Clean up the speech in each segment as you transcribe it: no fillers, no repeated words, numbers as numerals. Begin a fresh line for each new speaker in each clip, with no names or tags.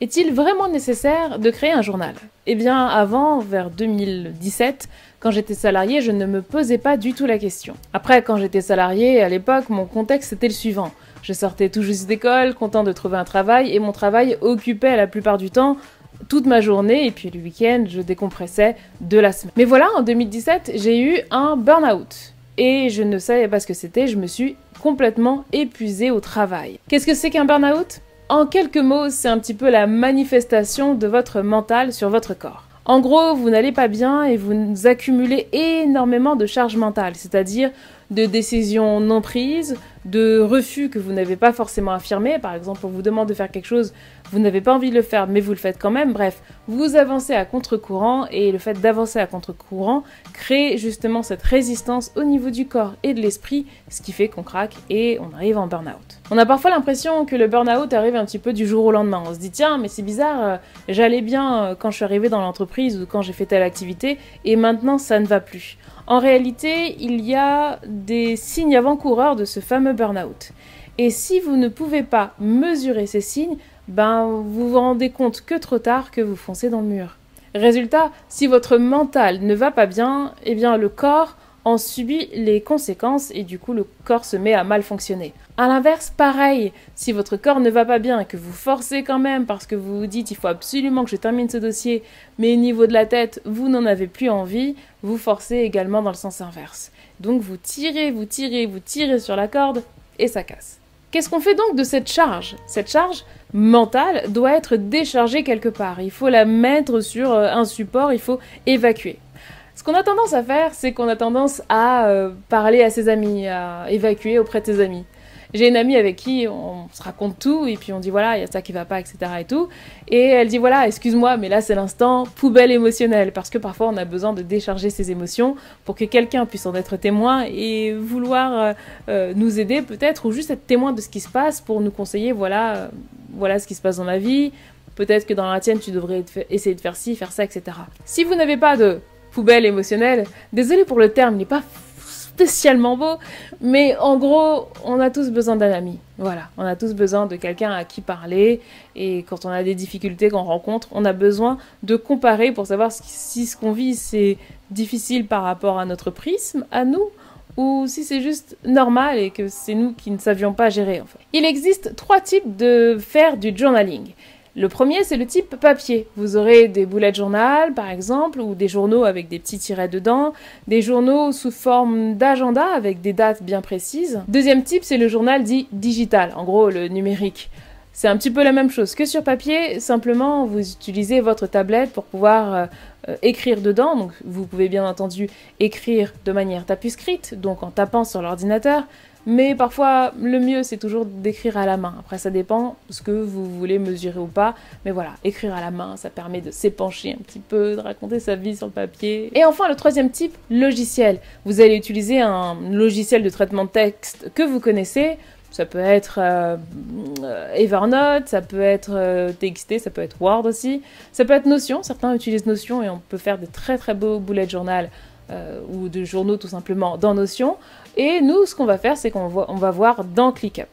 Est-il vraiment nécessaire de créer un journal? Eh bien, avant, vers 2017, quand j'étais salariée, je ne me posais pas du tout la question. Après, quand j'étais salariée, à l'époque, mon contexte était le suivant. Je sortais tout juste d'école, content de trouver un travail, et mon travail occupait la plupart du temps toute ma journée, et puis le week-end, je décompressais de la semaine. Mais voilà, en 2017, j'ai eu un burn-out. Et je ne savais pas ce que c'était, je me suis complètement épuisée au travail. Qu'est-ce que c'est qu'un burn-out? En quelques mots, c'est un petit peu la manifestation de votre mental sur votre corps. En gros, vous n'allez pas bien et vous accumulez énormément de charges mentales, c'est-à-dire de décisions non prises, de refus que vous n'avez pas forcément affirmés. Par exemple, on vous demande de faire quelque chose, vous n'avez pas envie de le faire, mais vous le faites quand même. Bref, vous avancez à contre-courant et le fait d'avancer à contre-courant crée justement cette résistance au niveau du corps et de l'esprit, ce qui fait qu'on craque et on arrive en burn-out. On a parfois l'impression que le burn-out arrive un petit peu du jour au lendemain. On se dit tiens, mais c'est bizarre, j'allais bien quand je suis arrivée dans l'entreprise ou quand j'ai fait telle activité et maintenant ça ne va plus. En réalité, il y a des signes avant-coureurs de ce fameux burn-out. Et si vous ne pouvez pas mesurer ces signes, vous vous rendez compte que trop tard que vous foncez dans le mur. Résultat, si votre mental ne va pas bien, eh bien le corps en subit les conséquences et du coup le corps se met à mal fonctionner. A l'inverse, pareil, si votre corps ne va pas bien et que vous forcez quand même parce que vous vous dites il faut absolument que je termine ce dossier, mais au niveau de la tête, vous n'en avez plus envie, vous forcez également dans le sens inverse. Donc vous tirez, vous tirez, vous tirez sur la corde et ça casse. Qu'est-ce qu'on fait donc de cette charge? Cette charge mentale doit être déchargée quelque part. Il faut la mettre sur un support, il faut évacuer. Ce qu'on a tendance à faire, c'est qu'on a tendance à parler à ses amis, à évacuer auprès de ses amis. J'ai une amie avec qui on se raconte tout, et puis on dit voilà, il y a ça qui va pas, etc. et tout. Et elle dit voilà, excuse-moi, mais là c'est l'instant poubelle émotionnelle, parce que parfois on a besoin de décharger ses émotions pour que quelqu'un puisse en être témoin et vouloir nous aider peut-être, ou juste être témoin de ce qui se passe pour nous conseiller, voilà ce qui se passe dans ma vie, peut-être que dans la tienne tu devrais essayer de faire ci, faire ça, etc. Si vous n'avez pas de poubelle émotionnelle, désolé pour le terme, il n'est pas spécialement beau, mais en gros, on a tous besoin d'un ami. Voilà, on a tous besoin de quelqu'un à qui parler, et quand on a des difficultés qu'on rencontre, on a besoin de comparer pour savoir si ce qu'on vit, c'est difficile par rapport à notre prisme, à nous, ou si c'est juste normal et que c'est nous qui ne savions pas gérer, en fait. Il existe 3 types de faire du journaling. Le premier, c'est le type papier. Vous aurez des bullet journal, par exemple, ou des journaux avec des petits tirets dedans, des journaux sous forme d'agenda avec des dates bien précises. Deuxième type, c'est le journal dit digital, en gros le numérique. C'est un petit peu la même chose que sur papier, simplement vous utilisez votre tablette pour pouvoir écrire dedans. Donc vous pouvez bien entendu écrire de manière tapuscrite, donc en tapant sur l'ordinateur. Mais parfois, le mieux, c'est toujours d'écrire à la main. Après, ça dépend de ce que vous voulez mesurer ou pas. Mais voilà, écrire à la main, ça permet de s'épancher un petit peu, de raconter sa vie sur le papier. Et enfin, le troisième type, logiciel. Vous allez utiliser un logiciel de traitement de texte que vous connaissez. Ça peut être Evernote, ça peut être TXT, ça peut être Word aussi. Ça peut être Notion, certains utilisent Notion et on peut faire des très très beaux bullet journal ou de journaux tout simplement dans Notion. Et nous, ce qu'on va faire, c'est qu'on va voir dans ClickUp.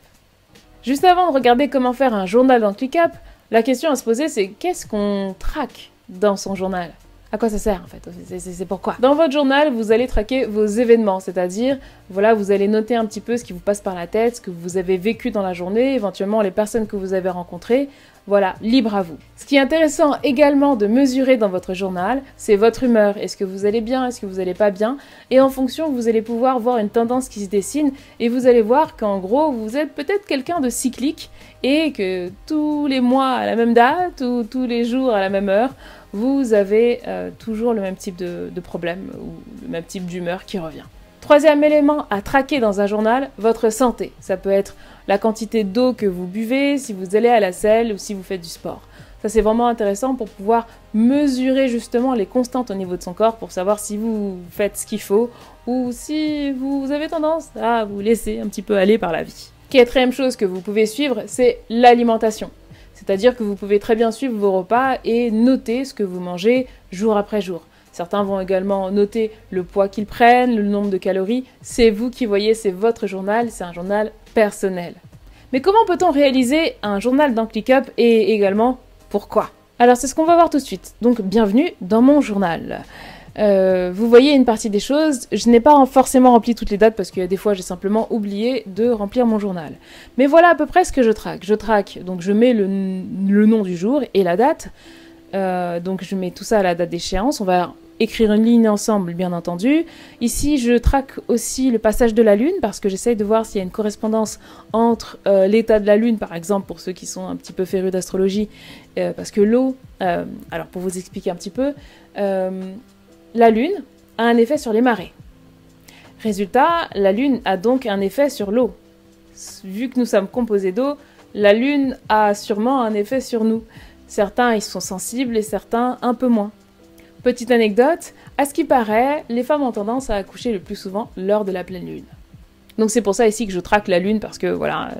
Juste avant de regarder comment faire un journal dans ClickUp, la question à se poser, c'est qu'est-ce qu'on traque dans son journal? À quoi ça sert en fait? C'est pourquoi? Dans votre journal, vous allez traquer vos événements, c'est-à-dire, voilà, vous allez noter un petit peu ce qui vous passe par la tête, ce que vous avez vécu dans la journée, éventuellement les personnes que vous avez rencontrées. Voilà, libre à vous. Ce qui est intéressant également de mesurer dans votre journal, c'est votre humeur. Est-ce que vous allez bien? Est-ce que vous n'allez pas bien? Et en fonction, vous allez pouvoir voir une tendance qui se dessine et vous allez voir qu'en gros, vous êtes peut-être quelqu'un de cyclique et que tous les mois à la même date ou tous les jours à la même heure, vous avez toujours le même type de problème ou le même type d'humeur qui revient. Troisième élément à traquer dans un journal, votre santé. Ça peut être la quantité d'eau que vous buvez, si vous allez à la selle ou si vous faites du sport. Ça, c'est vraiment intéressant pour pouvoir mesurer justement les constantes au niveau de son corps pour savoir si vous faites ce qu'il faut ou si vous avez tendance à vous laisser un petit peu aller par la vie. Quatrième chose que vous pouvez suivre, c'est l'alimentation. C'est-à-dire que vous pouvez très bien suivre vos repas et noter ce que vous mangez jour après jour. Certains vont également noter le poids qu'ils prennent, le nombre de calories. C'est vous qui voyez, c'est votre journal, c'est un journal personnel. Mais comment peut-on réaliser un journal dans ClickUp et également Pourquoi? Alors c'est ce qu'on va voir tout de suite. Donc bienvenue dans mon journal. Vous voyez une partie des choses, je n'ai pas forcément rempli toutes les dates parce qu'il y a des fois j'ai simplement oublié de remplir mon journal. Mais voilà à peu près ce que je traque. Je traque, donc je mets le nom du jour et la date. Donc je mets tout ça à la date d'échéance. On va écrire une ligne ensemble, bien entendu. Ici, je traque aussi le passage de la Lune parce que j'essaye de voir s'il y a une correspondance entre l'état de la Lune, par exemple, pour ceux qui sont un petit peu férus d'astrologie, parce que l'eau, alors pour vous expliquer un petit peu, la Lune a un effet sur les marées. Résultat, la Lune a donc un effet sur l'eau. Vu que nous sommes composés d'eau, la Lune a sûrement un effet sur nous. Certains y sont sensibles et certains un peu moins. Petite anecdote, à ce qui paraît, les femmes ont tendance à accoucher le plus souvent lors de la pleine lune. Donc c'est pour ça ici que je traque la lune, parce que voilà,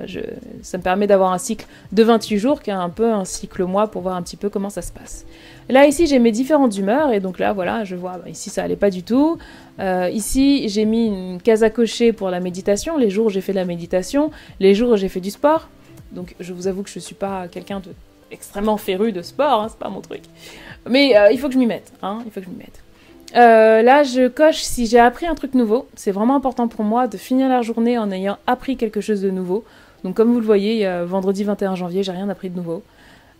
ça me permet d'avoir un cycle de 28 jours, qui est un peu un cycle mois, pour voir un petit peu comment ça se passe. Là ici j'ai mes différentes humeurs, et donc là voilà, je vois, ici ça allait pas du tout. Ici j'ai mis une case à cocher pour la méditation, les jours où j'ai fait de la méditation, les jours où j'ai fait du sport. Donc je vous avoue que je suis pas quelqu'un de extrêmement féru de sport, hein, c'est pas mon truc. Mais il faut que je m'y mette, hein, il faut que je m'y mette. Là, je coche si j'ai appris un truc nouveau. C'est vraiment important pour moi de finir la journée en ayant appris quelque chose de nouveau. Donc comme vous le voyez, vendredi 21 janvier, j'ai rien appris de nouveau.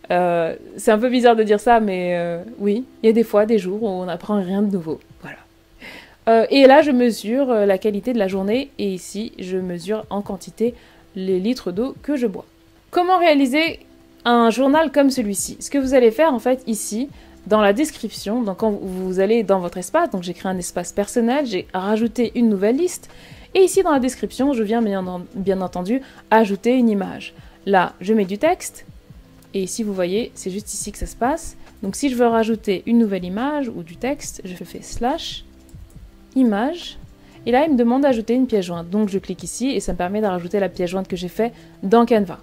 C'est un peu bizarre de dire ça, mais oui, il y a des fois, des jours où on n'apprend rien de nouveau. Voilà. Et là, je mesure la qualité de la journée. Et ici, je mesure en quantité les litres d'eau que je bois. Comment réaliser un journal comme celui-ci? Ce que vous allez faire, en fait, ici, dans la description, donc quand vous allez dans votre espace, donc j'ai créé un espace personnel, j'ai rajouté une nouvelle liste, et ici dans la description, je viens bien entendu ajouter une image. Là, je mets du texte, et ici vous voyez, c'est juste ici que ça se passe. Donc si je veux rajouter une nouvelle image ou du texte, je fais / image, et là il me demande d'ajouter une pièce jointe. Donc je clique ici, et ça me permet de rajouter la pièce jointe que j'ai fait dans Canva.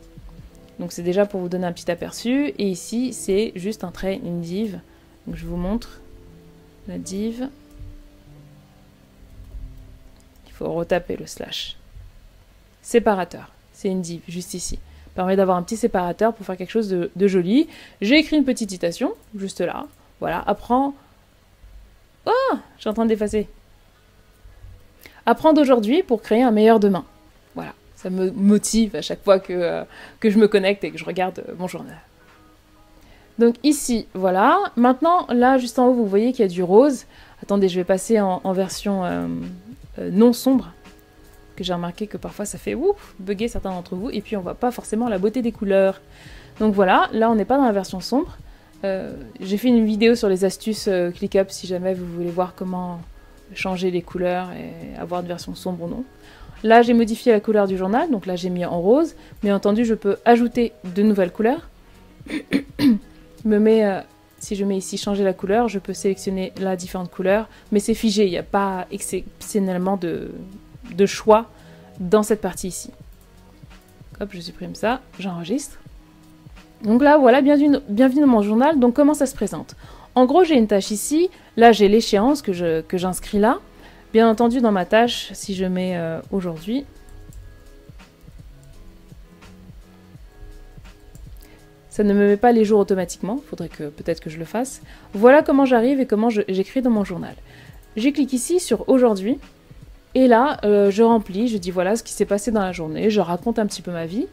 Donc c'est déjà pour vous donner un petit aperçu, et ici c'est juste un trait, une div. Donc je vous montre la div. Il faut retaper le / séparateur. C'est une div, juste ici. Ça permet d'avoir un petit séparateur pour faire quelque chose de joli. J'ai écrit une petite citation, juste là. Voilà, apprends... Oh, je suis en train d'effacer. Apprends d'aujourd'hui pour créer un meilleur demain. Voilà, ça me motive à chaque fois que je me connecte et que je regarde mon journal. Donc ici, voilà. Maintenant, là, juste en haut, vous voyez qu'il y a du rose. Attendez, je vais passer en version non sombre, que j'ai remarqué que parfois ça fait ouf, bugger certains d'entre vous, et puis on voit pas forcément la beauté des couleurs. Donc voilà, là on n'est pas dans la version sombre. J'ai fait une vidéo sur les astuces ClickUp si jamais vous voulez voir comment changer les couleurs et avoir une version sombre ou non. Là, j'ai modifié la couleur du journal, donc là j'ai mis en rose. Bien entendu, je peux ajouter de nouvelles couleurs. Si je mets ici changer la couleur, je peux sélectionner la différente couleur, mais c'est figé, il n'y a pas exceptionnellement de choix dans cette partie ici. Hop, je supprime ça, j'enregistre. Donc là, voilà, bienvenue dans mon journal. Donc comment ça se présente? En gros, j'ai une tâche ici, là j'ai l'échéance que j'inscris là. Bien entendu, dans ma tâche, si je mets aujourd'hui, ça ne me met pas les jours automatiquement, il faudrait peut-être que je le fasse. Voilà comment j'arrive et comment j'écris dans mon journal. Je clique ici sur aujourd'hui, et là, je remplis, je dis voilà ce qui s'est passé dans la journée, je raconte un petit peu ma vie.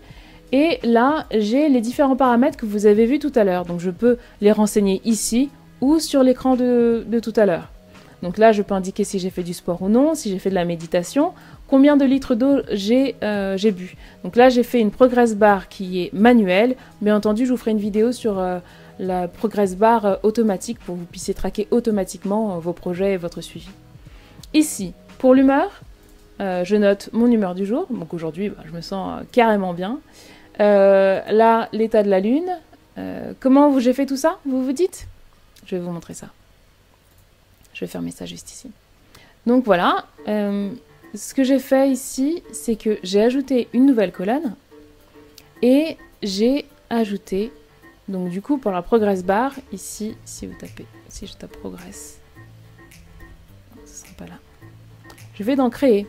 Et là, j'ai les différents paramètres que vous avez vus tout à l'heure, donc je peux les renseigner ici ou sur l'écran de tout à l'heure. Donc là, je peux indiquer si j'ai fait du sport ou non, si j'ai fait de la méditation, combien de litres d'eau j'ai bu. Donc là, j'ai fait une progress bar qui est manuelle. Bien entendu, je vous ferai une vidéo sur la progress bar automatique pour que vous puissiez traquer automatiquement vos projets et votre suivi. Ici, pour l'humeur, je note mon humeur du jour. Donc aujourd'hui, je me sens carrément bien. Là, l'état de la lune. Comment j'ai fait tout ça, vous vous dites? Je vais vous montrer ça. Je vais fermer ça juste ici. Donc voilà, ce que j'ai fait ici, c'est que j'ai ajouté une nouvelle colonne et j'ai ajouté, donc du coup pour la progress bar, ici, si je tape progress, non, ce ne sera pas là, je vais dans créer.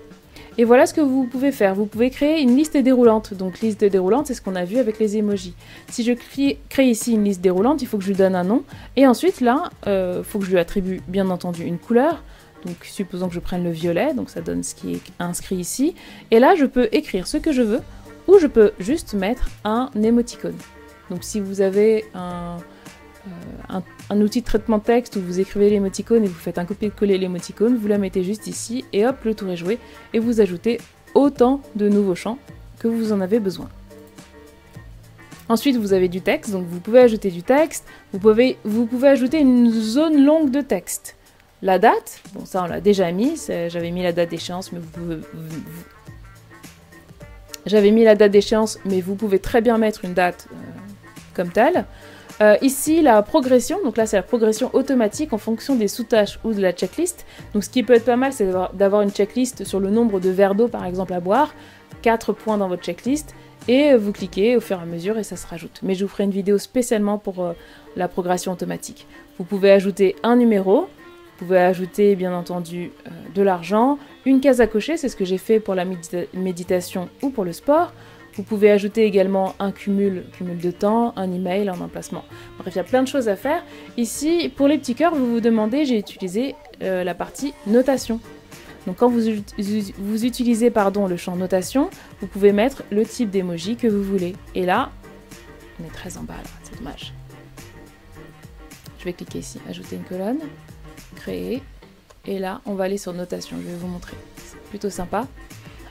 Et voilà ce que vous pouvez faire. Vous pouvez créer une liste déroulante. Donc liste déroulante, c'est ce qu'on a vu avec les emojis. Si je crée ici une liste déroulante, il faut que je lui donne un nom. Et ensuite là, il faut que je lui attribue bien entendu une couleur. Donc supposons que je prenne le violet, donc ça donne ce qui est inscrit ici. Et là, je peux écrire ce que je veux, ou je peux juste mettre un émoticône. Donc si vous avez un outil de traitement de texte où vous écrivez l'émoticône et vous faites un copier-coller l'émoticône, vous la mettez juste ici et hop, le tour est joué et vous ajoutez autant de nouveaux champs que vous en avez besoin. Ensuite, vous avez du texte, donc vous pouvez ajouter du texte, vous pouvez ajouter une zone longue de texte. La date, bon ça on l'a déjà mis, j'avais mis la date d'échéance, mais vous pouvez très bien mettre une date comme telle. Ici, la progression, donc là c'est la progression automatique en fonction des sous-tâches ou de la checklist. Donc ce qui peut être pas mal, c'est d'avoir une checklist sur le nombre de verres d'eau par exemple à boire, 4 points dans votre checklist, et vous cliquez au fur et à mesure et ça se rajoute. Mais je vous ferai une vidéo spécialement pour la progression automatique. Vous pouvez ajouter un numéro, vous pouvez ajouter bien entendu de l'argent, une case à cocher, c'est ce que j'ai fait pour la méditation ou pour le sport. Vous pouvez ajouter également un cumul de temps, un email, un emplacement. Bref, il y a plein de choses à faire. Ici, pour les petits cœurs, vous vous demandez, j'ai utilisé la partie notation. Donc quand vous utilisez le champ notation, vous pouvez mettre le type d'emoji que vous voulez. Et là, on est très en bas, là, c'est dommage. Je vais cliquer ici, ajouter une colonne, créer. Et là, on va aller sur notation, je vais vous montrer. C'est plutôt sympa.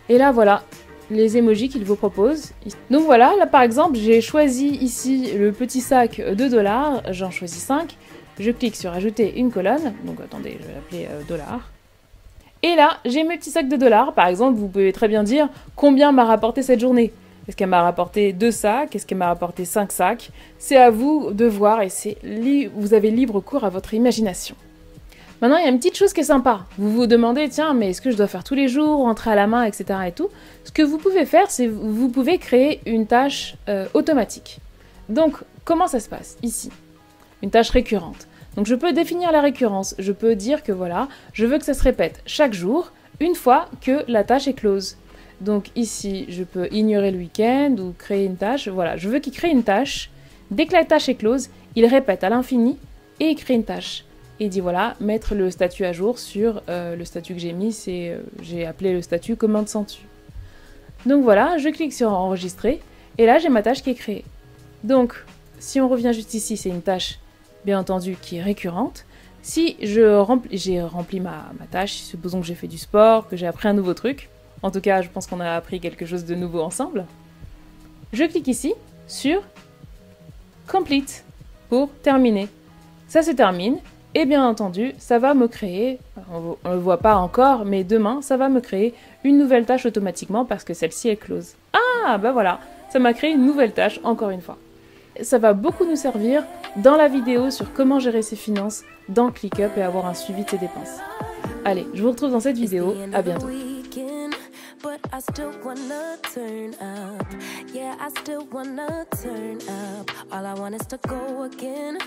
Et là, voilà les emojis qu'il vous propose. Donc voilà, là par exemple, j'ai choisi ici le petit sac de dollars, j'en choisis 5, je clique sur ajouter une colonne, donc attendez, je vais l'appeler dollars. Et là, j'ai mes petits sacs de dollars, par exemple, vous pouvez très bien dire combien m'a rapporté cette journée. Est-ce qu'elle m'a rapporté 2 sacs? Est-ce qu'elle m'a rapporté 5 sacs? C'est à vous de voir et vous avez libre cours à votre imagination. Maintenant, il y a une petite chose qui est sympa. Vous vous demandez, tiens, mais est-ce que je dois faire tous les jours, rentrer à la main, etc. et tout. Ce que vous pouvez faire, c'est vous pouvez créer une tâche automatique. Donc, comment ça se passe ici? Une tâche récurrente. Donc, je peux définir la récurrence. Je peux dire que voilà, je veux que ça se répète chaque jour, une fois que la tâche est close. Donc ici, je peux ignorer le week-end ou créer une tâche. Voilà, je veux qu'il crée une tâche. Dès que la tâche est close, il répète à l'infini et il crée une tâche. Et dit voilà, mettre le statut à jour sur le statut que j'ai mis, j'ai appelé le statut commande statut. Donc voilà, je clique sur enregistrer et là j'ai ma tâche qui est créée. Donc si on revient juste ici, c'est une tâche bien entendu qui est récurrente. Si j'ai rempli ma tâche, supposons que j'ai fait du sport, que j'ai appris un nouveau truc, en tout cas je pense qu'on a appris quelque chose de nouveau ensemble, je clique ici sur Complete pour terminer. Ça se termine. Et bien entendu, ça va me créer, on ne le voit pas encore, mais demain, ça va me créer une nouvelle tâche automatiquement parce que celle-ci est close. Ah, bah voilà, ça m'a créé une nouvelle tâche, encore une fois. Ça va beaucoup nous servir dans la vidéo sur comment gérer ses finances dans ClickUp et avoir un suivi de ses dépenses. Allez, je vous retrouve dans cette vidéo, à bientôt. But I still wanna turn up. Yeah, I still wanna turn up. All I want is to go again.